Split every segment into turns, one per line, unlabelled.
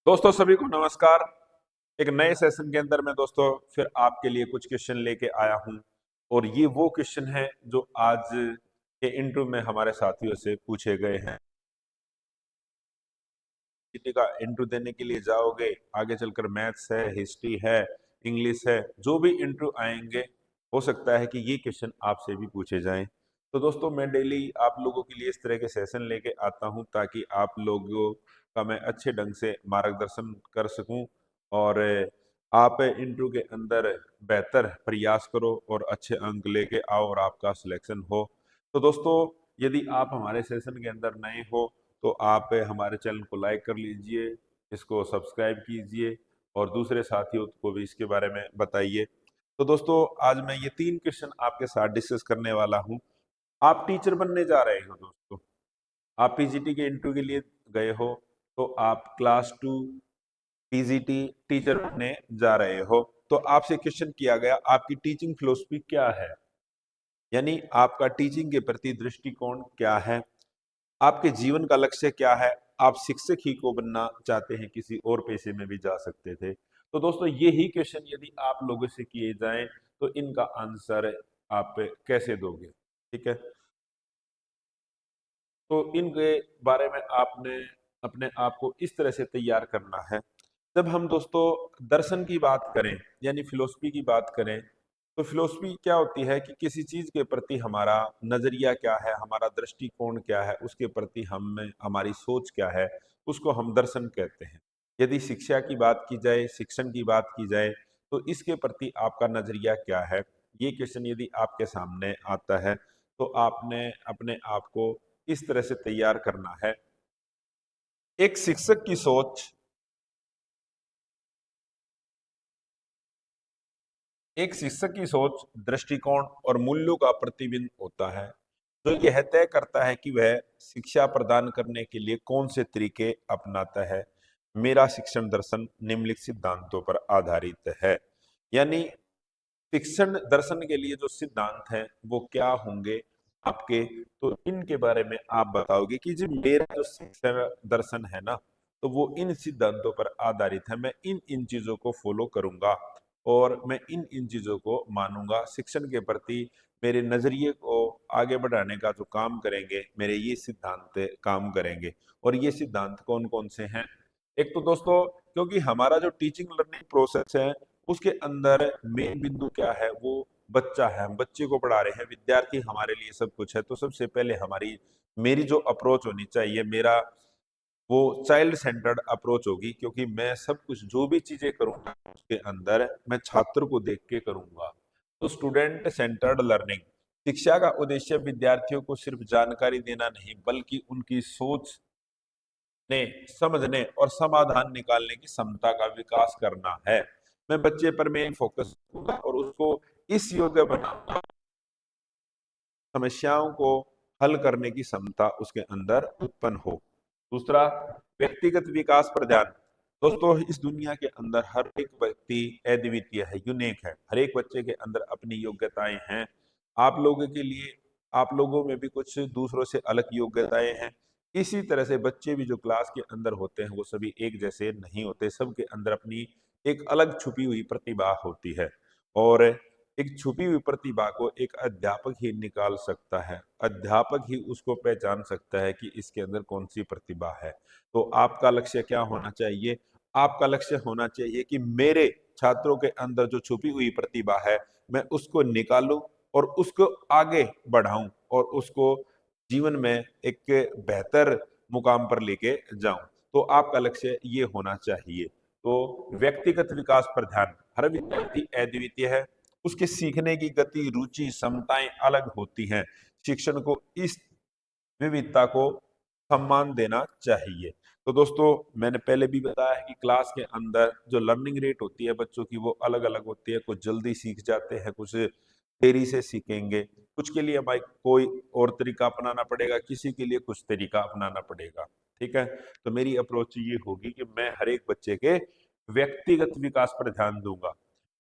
दोस्तों सभी को नमस्कार। एक नए सेशन के अंदर मैं दोस्तों फिर आपके लिए कुछ क्वेश्चन लेके आया हूं और ये वो क्वेश्चन है जो आज के इंटरव्यू में हमारे साथियों से पूछे गए हैं। किसी का इंटरव्यू देने के लिए जाओगे, आगे चलकर मैथ्स है, हिस्ट्री है, इंग्लिश है, जो भी इंटरव्यू आएंगे हो सकता है कि ये क्वेश्चन आपसे भी पूछे जाएं। तो दोस्तों मैं डेली आप लोगों के लिए इस तरह के सेशन लेके आता हूं ताकि आप लोगों का मैं अच्छे ढंग से मार्गदर्शन कर सकूं और आप इंटरव्यू के अंदर बेहतर प्रयास करो और अच्छे अंक लेके आओ और आपका सिलेक्शन हो। तो दोस्तों यदि आप हमारे सेशन के अंदर नए हो तो आप हमारे चैनल को लाइक कर लीजिए, इसको सब्सक्राइब कीजिए और दूसरे साथियों को भी इसके बारे में बताइए। तो दोस्तों आज मैं ये 3 क्वेश्चन आपके साथ डिस्कस करने वाला हूँ। आप टीचर बनने जा रहे हो दोस्तों, आप पीजीटी के इंटरव्यू के लिए गए हो, तो आप क्लास 2 पीजीटी टीचर बनने जा रहे हो। तो आपसे क्वेश्चन किया गया आपकी टीचिंग फिलोसफी क्या है, यानी आपका टीचिंग के प्रति दृष्टिकोण क्या है, आपके जीवन का लक्ष्य क्या है, आप शिक्षक ही को बनना चाहते हैं, किसी और पेशे में भी जा सकते थे। तो दोस्तों यही क्वेश्चन यदि आप लोगों से किए जाएं तो इनका आंसर आप कैसे दोगे? ठीक है, तो इनके बारे में आपने अपने आप को इस तरह से तैयार करना है। जब हम दोस्तों दर्शन की बात करें यानी फिलोसफी की बात करें, तो फिलोसफी क्या होती है कि किसी चीज के प्रति हमारा नजरिया क्या है, हमारा दृष्टिकोण क्या है, उसके प्रति हमें हमारी सोच क्या है, उसको हम दर्शन कहते हैं। यदि शिक्षा की बात की जाए, शिक्षण की बात की जाए, तो इसके प्रति आपका नजरिया क्या है, ये क्वेश्चन यदि आपके सामने आता है तो आपने अपने आप को इस तरह से तैयार करना है। एक शिक्षक की सोच, एक शिक्षक की सोच, दृष्टिकोण और मूल्यों का प्रतिबिंब होता है जो यह तय करता है कि वह शिक्षा प्रदान करने के लिए कौन से तरीके अपनाता है। मेरा शिक्षण दर्शन निम्नलिखित सिद्धांतों पर आधारित है, यानी शिक्षण दर्शन के लिए जो सिद्धांत हैं वो क्या होंगे आपके, तो इनके बारे में आप बताओगे कि जी मेरा जो शिक्षण दर्शन है ना, तो वो इन सिद्धांतों पर आधारित है, मैं इन इन चीजों को फॉलो करूंगा और मैं इन इन चीजों को मानूंगा। शिक्षण के प्रति मेरे नजरिए को आगे बढ़ाने का जो काम करेंगे मेरे ये सिद्धांत काम करेंगे। और ये सिद्धांत कौन कौन से हैं? एक तो दोस्तों क्योंकि हमारा जो टीचिंग लर्निंग प्रोसेस है उसके अंदर मेन बिंदु क्या है, वो बच्चा है, हम बच्चे को पढ़ा रहे हैं, विद्यार्थी हमारे लिए सब कुछ है। तो सबसे पहले हमारी मेरी जो अप्रोच होनी चाहिए, मेरा वो चाइल्ड सेंटर्ड अप्रोच होगी, क्योंकि मैं सब कुछ जो भी चीजें करूंगा उसके अंदर मैं छात्र को देख के करूंगा। तो स्टूडेंट सेंटर्ड लर्निंग, शिक्षा का उद्देश्य विद्यार्थियों को सिर्फ जानकारी देना नहीं बल्कि उनकी सोच ने समझने और समाधान निकालने की क्षमता का विकास करना है। मैं बच्चे पर मेन फोकस करूंगा और उसको इस योग्य बनाऊंगा, समस्याओं को हल करने की क्षमता उसके अंदर उत्पन्न हो। दूसरा, व्यक्तिगत विकास पर ध्यान। दोस्तों इस दुनिया के अंदर हर एक व्यक्ति अद्वितीय है, यूनिक है, हर एक बच्चे के अंदर अपनी योग्यताएं हैं। आप लोगों के लिए, आप लोगों में भी कुछ दूसरों से अलग योग्यताएं हैं। इसी तरह से बच्चे भी जो क्लास के अंदर होते हैं वो सभी एक जैसे नहीं होते, सबके अंदर अपनी एक अलग छुपी हुई प्रतिभा होती है और एक छुपी हुई प्रतिभा को एक अध्यापक ही निकाल सकता है, अध्यापक ही उसको पहचान सकता है कि इसके अंदर कौन सी प्रतिभा है। तो आपका लक्ष्य क्या होना चाहिए? आपका लक्ष्य होना चाहिए कि मेरे छात्रों के अंदर जो छुपी हुई प्रतिभा है मैं उसको निकालूं और उसको आगे बढ़ाऊं और उसको जीवन में एक बेहतर मुकाम पर लेके जाऊं। तो आपका लक्ष्य ये होना चाहिए। तो व्यक्तिगत विकास पर ध्यान, हर विद्यार्थी अद्वितीय है, उसके सीखने की गति, रुचि, क्षमताएं अलग होती हैं। शिक्षण को इस विविधता को सम्मान देना चाहिए। तो दोस्तों मैंने पहले भी बताया है कि क्लास के अंदर जो लर्निंग रेट होती है बच्चों की वो अलग अलग होती है, कुछ जल्दी सीख जाते हैं, कुछ देरी से सीखेंगे, कुछ के लिए हमारे कोई और तरीका अपनाना पड़ेगा, किसी के लिए कुछ तरीका अपनाना पड़ेगा। ठीक है, तो मेरी अप्रोच ये होगी कि मैं हर एक बच्चे के व्यक्तिगत विकास पर ध्यान दूंगा।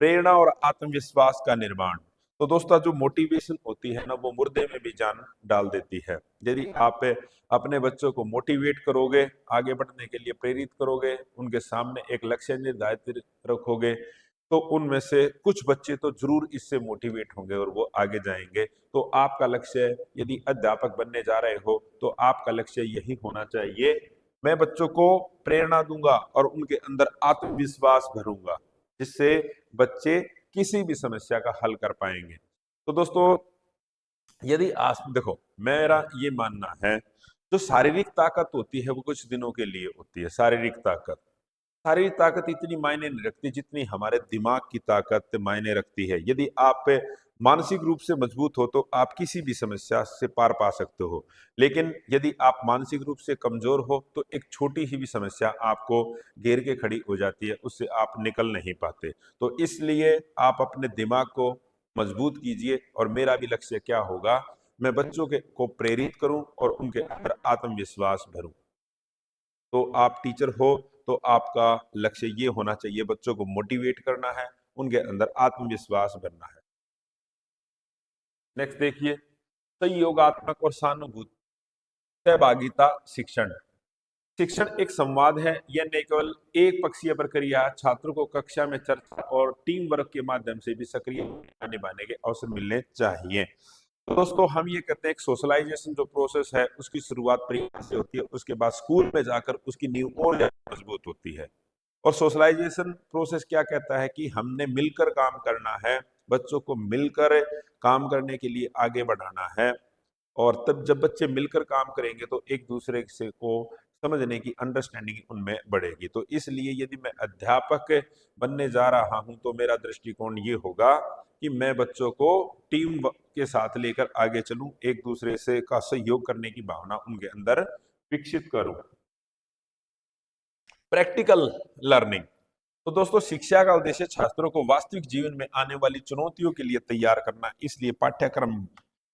प्रेरणा और आत्मविश्वास का निर्माण, तो दोस्तों जो मोटिवेशन होती है ना, वो मुर्दे में भी जान डाल देती है। यदि आप अपने बच्चों को मोटिवेट करोगे, आगे बढ़ने के लिए प्रेरित करोगे, उनके सामने एक लक्ष्य निर्धारित रखोगे, तो उनमें से कुछ बच्चे तो जरूर इससे मोटिवेट होंगे और वो आगे जाएंगे। तो आपका लक्ष्य, यदि अध्यापक बनने जा रहे हो, तो आपका लक्ष्य यही होना चाहिए, मैं बच्चों को प्रेरणा दूंगा और उनके अंदर आत्मविश्वास भरूंगा, जिससे बच्चे किसी भी समस्या का हल कर पाएंगे। तो दोस्तों, यदि आज देखो, मेरा ये मानना है, जो शारीरिक ताकत होती है वो कुछ दिनों के लिए होती है। शारीरिक ताकत इतनी मायने नहीं रखती जितनी हमारे दिमाग की ताकत मायने रखती है। यदि आप मानसिक रूप से मजबूत हो तो आप किसी भी समस्या से पार पा सकते हो, लेकिन यदि आप मानसिक रूप से कमजोर हो तो एक छोटी ही भी समस्या आपको घेर के खड़ी हो जाती है, उससे आप निकल नहीं पाते। तो इसलिए आप अपने दिमाग को मजबूत कीजिए, और मेरा भी लक्ष्य क्या होगा, मैं बच्चों के को प्रेरित करूं और उनके अंदर आत्मविश्वास भरूं। तो आप टीचर हो तो आपका लक्ष्य ये होना चाहिए, बच्चों को मोटिवेट करना है, उनके अंदर आत्मविश्वास भरना है। नेक्स्ट देखिए, सहयोगात्मक और सहानुभूति सहभागिता शिक्षण। शिक्षण एक संवाद है, यह न केवल एक पक्षीय प्रक्रिया। छात्रों को कक्षा में चर्चा और टीम वर्क के माध्यम से भी सक्रिय भूमिका निभाने के अवसर मिलने चाहिए। तो दोस्तों, हम ये कहते हैं एक सोशलाइजेशन जो प्रोसेस है उसकी शुरुआत परिवार से होती है, उसके बाद स्कूल में जाकर उसकी नींव और ज्यादा मजबूत होती है। और सोशलाइजेशन प्रोसेस क्या कहता है कि हमने मिलकर काम करना है, बच्चों को मिलकर काम करने के लिए आगे बढ़ाना है। और तब जब बच्चे मिलकर काम करेंगे तो एक दूसरे से को समझने की अंडरस्टैंडिंग उनमें बढ़ेगी। तो इसलिए यदि मैं अध्यापक बनने जा रहा हूं तो मेरा दृष्टिकोण ये होगा कि मैं बच्चों को टीम के साथ लेकर आगे चलूं, एक दूसरे से का सहयोग करने की भावना उनके अंदर विकसित करूं। Practical learning. तो दोस्तों, शिक्षा का उद्देश्य छात्रों को वास्तविक जीवन में आने वाली चुनौतियों के लिए तैयार करना, इसलिए पाठ्यक्रम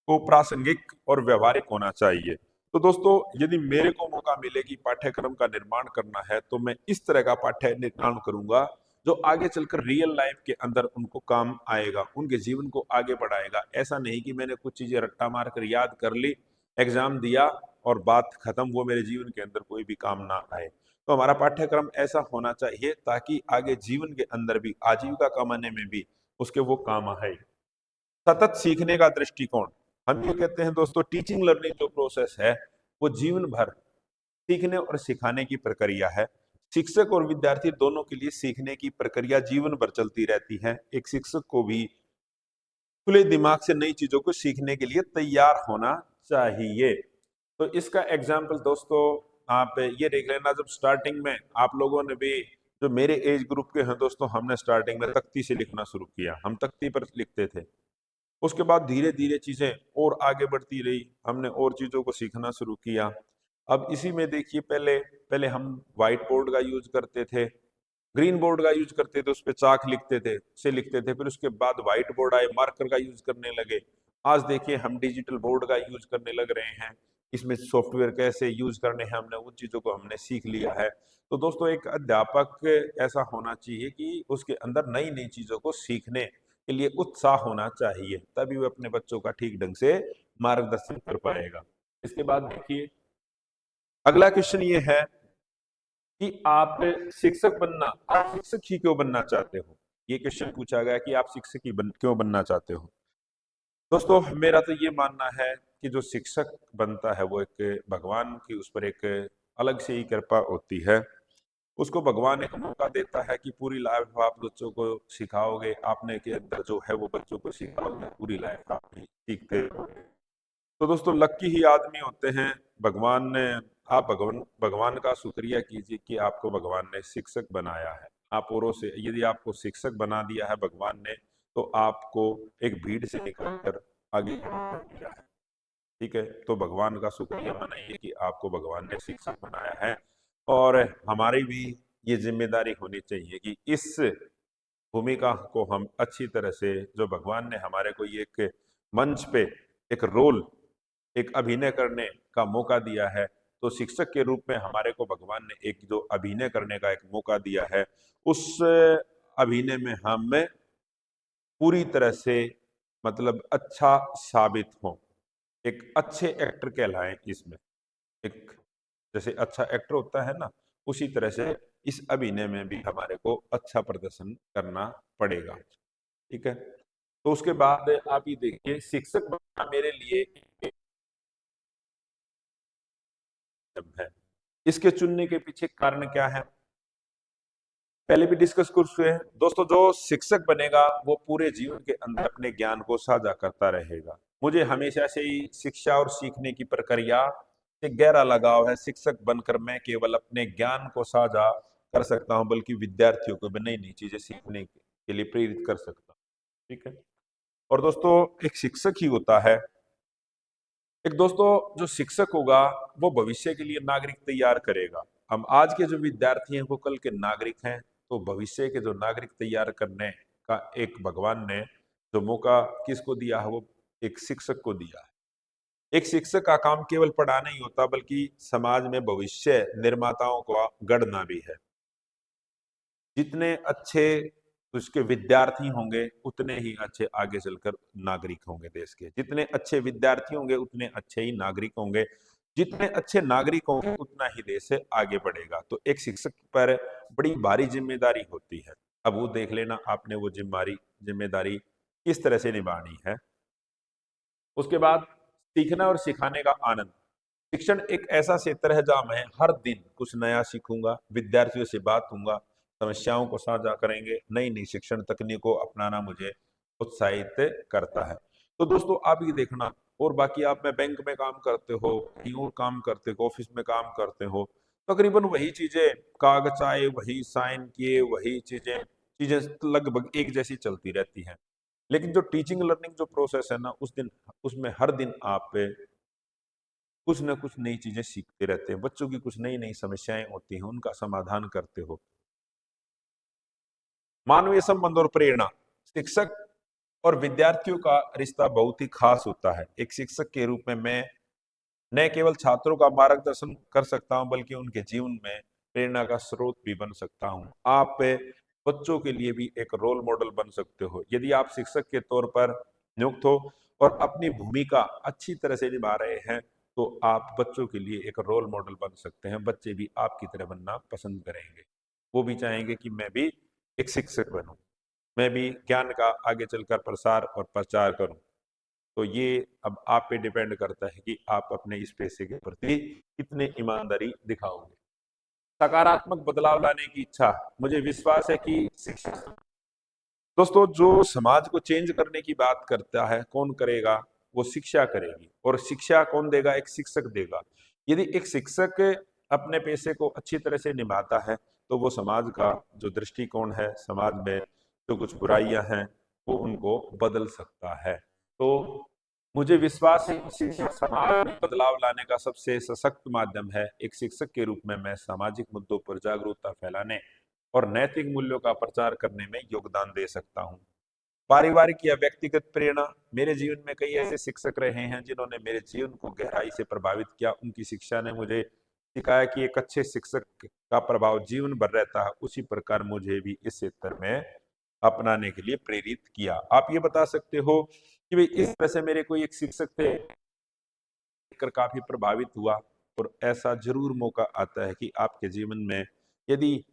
को प्रासंगिक और व्यवहारिक होना चाहिए। तो दोस्तों, यदि मेरे को मौका मिले कि पाठ्यक्रम का निर्माण करना है तो मैं इस तरह का पाठ्य निर्माण करूंगा जो आगे चलकर रियल लाइफ के अंदर उनको काम आएगा, उनके जीवन को आगे बढ़ाएगा। ऐसा नहीं कि मैंने कुछ चीजें रट्टा मार कर याद कर ली, एग्जाम दिया और बात खत्म, वो मेरे जीवन के अंदर कोई भी काम ना आए। तो हमारा पाठ्यक्रम ऐसा होना चाहिए ताकि आगे जीवन के अंदर भी, आजीविका कमाने में भी उसके वो काम आए। सतत सीखने का दृष्टिकोण। हम ये कहते हैं दोस्तों, टीचिंग लर्निंग जो प्रोसेस है वो जीवन भर सीखने और सिखाने की प्रक्रिया है। शिक्षक और विद्यार्थी दोनों के लिए सीखने की प्रक्रिया जीवन भर चलती रहती है। एक शिक्षक को भी खुले दिमाग से नई चीजों को सीखने के लिए तैयार होना चाहिए। तो इसका एग्जाम्पल दोस्तों आप ये देख लेना, जब स्टार्टिंग में आप लोगों ने भी, जो मेरे एज ग्रुप के हैं दोस्तों, हमने स्टार्टिंग में तख्ती से लिखना शुरू किया, हम तख्ती पर लिखते थे। उसके बाद धीरे धीरे चीजें और आगे बढ़ती रही, हमने और चीजों को सीखना शुरू किया। अब इसी में देखिए, पहले पहले हम व्हाइट बोर्ड का यूज करते थे, ग्रीन बोर्ड का यूज करते थे, उस पे चाक लिखते थे, से लिखते थे। फिर उसके बाद व्हाइट बोर्ड आए, मार्कर का यूज करने लगे। आज देखिए हम डिजिटल बोर्ड का यूज करने लग रहे हैं, इसमें सॉफ्टवेयर कैसे यूज करने हैं हमने उन चीजों को हमने सीख लिया है। तो दोस्तों, एक अध्यापक ऐसा होना चाहिए कि उसके अंदर नई नई चीजों को सीखने के लिए उत्साह होना चाहिए, तभी वो अपने बच्चों का ठीक ढंग से मार्गदर्शन कर पाएगा। इसके बाद देखिए, अगला क्वेश्चन ये है कि आप शिक्षक ही क्यों बनना चाहते हो। ये क्वेश्चन पूछा गया कि आप शिक्षक ही क्यों बनना चाहते हो। दोस्तों, मेरा तो ये मानना है कि जो शिक्षक बनता है वो एक भगवान की उस पर एक अलग से ही कृपा होती है। उसको भगवान एक मौका देता है कि पूरी लाइफ आप बच्चों को सिखाओगे, आपने के अंदर जो है वो बच्चों को सिखाओगे, पूरी लाइफ आप सीखते रहोगे। तो दोस्तों, लक्की ही आदमी होते हैं। भगवान ने, आप भगवान का शुक्रिया कीजिए कि आपको भगवान ने शिक्षक बनाया है। आप औरों से, यदि आपको शिक्षक बना दिया है भगवान ने, तो आपको एक भीड़ से निकलकर आगे बढ़ा दिया है। ठीक है, तो भगवान का शुक्रिया मनाइए कि आपको भगवान ने शिक्षक बनाया है। और हमारी भी ये जिम्मेदारी होनी चाहिए कि इस भूमिका को हम अच्छी तरह से, जो भगवान ने हमारे को ये एक मंच पे एक रोल, एक अभिनय करने का मौका दिया है, तो शिक्षक के रूप में हमारे को भगवान ने एक जो अभिनय करने का एक मौका दिया है, उस अभिनय में हम पूरी तरह से मतलब अच्छा साबित हो, एक अच्छे एक्टर कहलाएं इसमें। एक जैसे अच्छा एक्टर होता है ना, उसी तरह से इस अभिनय में भी हमारे को अच्छा प्रदर्शन करना पड़ेगा। ठीक है। तो उसके बाद आप ये देखिए, शिक्षक बनना मेरे लिए एक है। इसके चुनने के पीछे कारण क्या है, पहले भी डिस्कस कर चुके हैं दोस्तों। जो शिक्षक बनेगा वो पूरे जीवन के अंदर अपने ज्ञान को साझा करता रहेगा। मुझे हमेशा से ही शिक्षा और सीखने की प्रक्रिया से गहरा लगाव है। शिक्षक बनकर मैं केवल अपने ज्ञान को साझा कर सकता हूं, बल्कि विद्यार्थियों को भी नई नई चीजें सीखने के लिए प्रेरित कर सकता हूं। ठीक है। और दोस्तों, एक शिक्षक ही होता है, एक दोस्तों जो शिक्षक होगा वो भविष्य के लिए नागरिक तैयार करेगा। हम आज के जो विद्यार्थी हैं वो कल के नागरिक हैं। तो भविष्य के जो नागरिक तैयार करने का एक भगवान ने जो मौका किसको दिया है, वो एक शिक्षक को दिया है। एक शिक्षक का काम केवल पढ़ाना ही होता, बल्कि समाज में भविष्य निर्माताओं को गढ़ना भी है। जितने अच्छे उसके विद्यार्थी होंगे उतने ही अच्छे आगे चलकर नागरिक होंगे देश के। जितने अच्छे विद्यार्थी होंगे उतने अच्छे ही नागरिक होंगे। जितने अच्छे नागरिक होंगे उतना ही देश आगे बढ़ेगा। तो एक शिक्षक पर बड़ी भारी जिम्मेदारी होती है। अब वो देख लेना आपने वो जिम्मेदारी जिम्मेदारी किस तरह से निभानी है। उसके बाद सीखना और सिखाने का आनंद। शिक्षण एक ऐसा क्षेत्र है जहां मैं हर दिन कुछ नया सीखूंगा, विद्यार्थियों से बात होऊंगा, समस्याओं को साझा करेंगे, नई नई शिक्षण तकनीक को अपनाना मुझे उत्साहित करता है। तो दोस्तों आप ये देखना, और बाकी आप में बैंक में काम करते हो, कहीं और काम करते हो, ऑफिस में काम करते हो, तकरीबन वही चीजें, कागज आए वही साइन किए, वही चीजें चीजें लगभग एक जैसी चलती रहती हैं। लेकिन जो टीचिंग लर्निंग जो प्रोसेस है ना, उसमें हर दिन आप कुछ ना कुछ नई चीजें सीखते रहते हैं। बच्चों की कुछ नई नई समस्याएं होती हैं, उनका समाधान करते हो। मानवीय संबंध और प्रेरणा। शिक्षक और विद्यार्थियों का रिश्ता बहुत ही खास होता है। एक शिक्षक के रूप में मैं न केवल छात्रों का मार्गदर्शन कर सकता हूं, बल्कि उनके जीवन में प्रेरणा का स्रोत भी बन सकता हूं। आप बच्चों के लिए भी एक रोल मॉडल बन सकते हो। यदि आप शिक्षक के तौर पर नियुक्त हो और अपनी भूमिका अच्छी तरह से निभा रहे हैं, तो आप बच्चों के लिए एक रोल मॉडल बन सकते हैं। बच्चे भी आपकी तरह बनना पसंद करेंगे। वो भी चाहेंगे कि मैं भी एक शिक्षक बनूं, मैं भी ज्ञान का आगे चलकर प्रसार और प्रचार करूं। तो ये अब आप पे डिपेंड करता है कि आप अपने इस पेशे के प्रति कितने ईमानदारी दिखाओगे। सकारात्मक बदलाव लाने की इच्छा। मुझे विश्वास है कि शिक्षा, दोस्तों जो समाज को चेंज करने की बात करता है कौन करेगा, वो शिक्षा करेगी। और शिक्षा कौन देगा, एक शिक्षक देगा। यदि एक शिक्षक अपने पेशे को अच्छी तरह से निभाता है, तो वो समाज का जो दृष्टिकोण है, समाज में जो कुछ बुराइयां हैं, वो उनको बदल सकता है। तो मुझे विश्वास है कि शिक्षा समाज में बदलाव लाने का सबसे सशक्त माध्यम है। एक शिक्षक के रूप में मैं सामाजिक मुद्दों पर जागरूकता फैलाने और नैतिक मूल्यों का प्रचार करने में योगदान दे सकता हूँ। पारिवारिक या व्यक्तिगत प्रेरणा। मेरे जीवन में कई ऐसे शिक्षक रहे हैं जिन्होंने मेरे जीवन को गहराई से प्रभावित किया। उनकी शिक्षा ने मुझे सिखाया कि एक अच्छे शिक्षक का प्रभाव जीवन भर रहता है। उसी प्रकार मुझे भी इस क्षेत्र में अपनाने के लिए प्रेरित किया। आप ये बता सकते हो कि भाई इस तरह से मेरे कोई एक शिक्षक थे, देखकर काफी प्रभावित हुआ। और ऐसा जरूर मौका आता है कि आपके जीवन में, यदि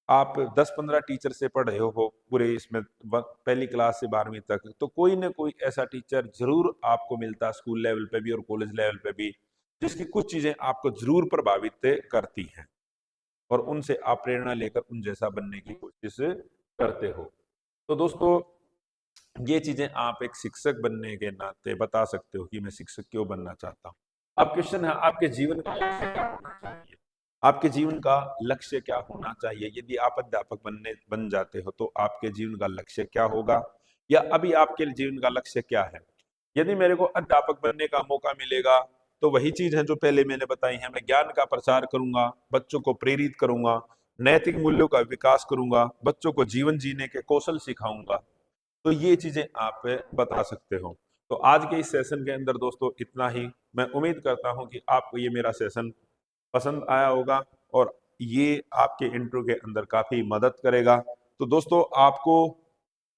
आप 10-15 टीचर से पढ़ रहे हो पूरे इसमें पहली क्लास से 12वीं तक, तो कोई ना कोई ऐसा टीचर जरूर आपको मिलता है स्कूल लेवल पे भी और कॉलेज लेवल पे भी, जिसकी कुछ चीजें आपको जरूर प्रभावित करती हैं और उनसे आप प्रेरणा लेकर उन जैसा बनने की कोशिश करते हो। तो दोस्तों ये चीजें आप एक शिक्षक बनने के नाते बता सकते हो कि मैं शिक्षक क्यों बनना चाहता हूँ। अब क्वेश्चन है, आपके जीवन का लक्ष्य क्या होना चाहिए? आपके जीवन का लक्ष्य क्या होना चाहिए? यदि आप अध्यापक बन जाते हो तो आपके जीवन का लक्ष्य क्या होगा, या अभी आपके जीवन का लक्ष्य क्या है? यदि मेरे को अध्यापक बनने का मौका मिलेगा, तो वही चीज है जो पहले मैंने बताई है। मैं ज्ञान का प्रसार करूंगा, बच्चों को प्रेरित करूंगा, नैतिक मूल्यों का विकास करूंगा, बच्चों को जीवन जीने के कौशल सिखाऊंगा। तो ये चीजें आप बता सकते हो। तो आज के इस सेशन के अंदर दोस्तों इतना ही। मैं उम्मीद करता हूं कि आपको ये मेरा सेशन पसंद आया होगा और ये आपके इंटरव्यू के अंदर काफी मदद करेगा। तो दोस्तों आपको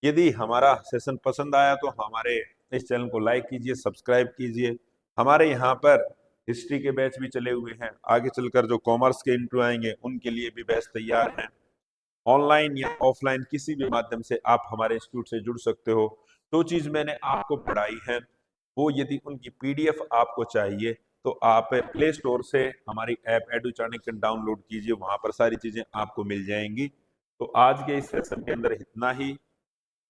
यदि हमारा सेशन पसंद आया तो हमारे इस चैनल को लाइक कीजिए, सब्सक्राइब कीजिए। हमारे यहाँ पर हिस्ट्री के बैच भी चले हुए हैं, आगे चलकर जो कॉमर्स के इंटरव्यू आएंगे उनके लिए भी बैच तैयार हैं। ऑनलाइन या ऑफलाइन किसी भी माध्यम से आप हमारे इंस्टीट्यूट से जुड़ सकते हो। जो चीज मैंने आपको पढ़ाई है वो यदि उनकी पीडीएफ आपको चाहिए तो आप प्ले स्टोर से हमारी ऐप एडू चाणक्य डाउनलोड कीजिए, वहां पर सारी चीजें आपको मिल जाएंगी। तो आज के इस सेशन के अंदर इतना ही।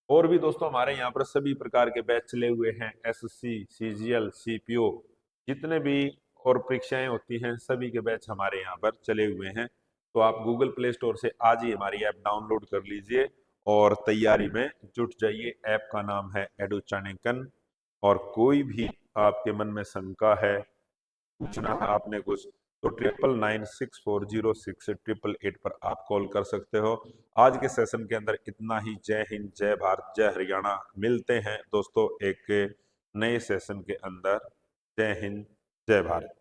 और भी दोस्तों हमारे यहाँ पर सभी प्रकार के बैच चले हुए हैं, एसएससी, सीजीएल, सीपीओ, जितने भी और परीक्षाएं होती हैं सभी के बैच हमारे यहाँ पर चले हुए हैं। तो आप गूगल प्ले स्टोर से आज ही हमारी ऐप डाउनलोड कर लीजिए और तैयारी में जुट जाइए। ऐप का नाम है एडू चाणक्य। और कोई भी आपके मन में शंका है, पूछना है आपने कुछ, तो 9996406888 पर आप कॉल कर सकते हो। आज के सेशन के अंदर इतना ही। जय हिंद, जय भारत, जय हरियाणा। मिलते हैं दोस्तों एक नए सेशन के अंदर। जय हिंद, जय भारत।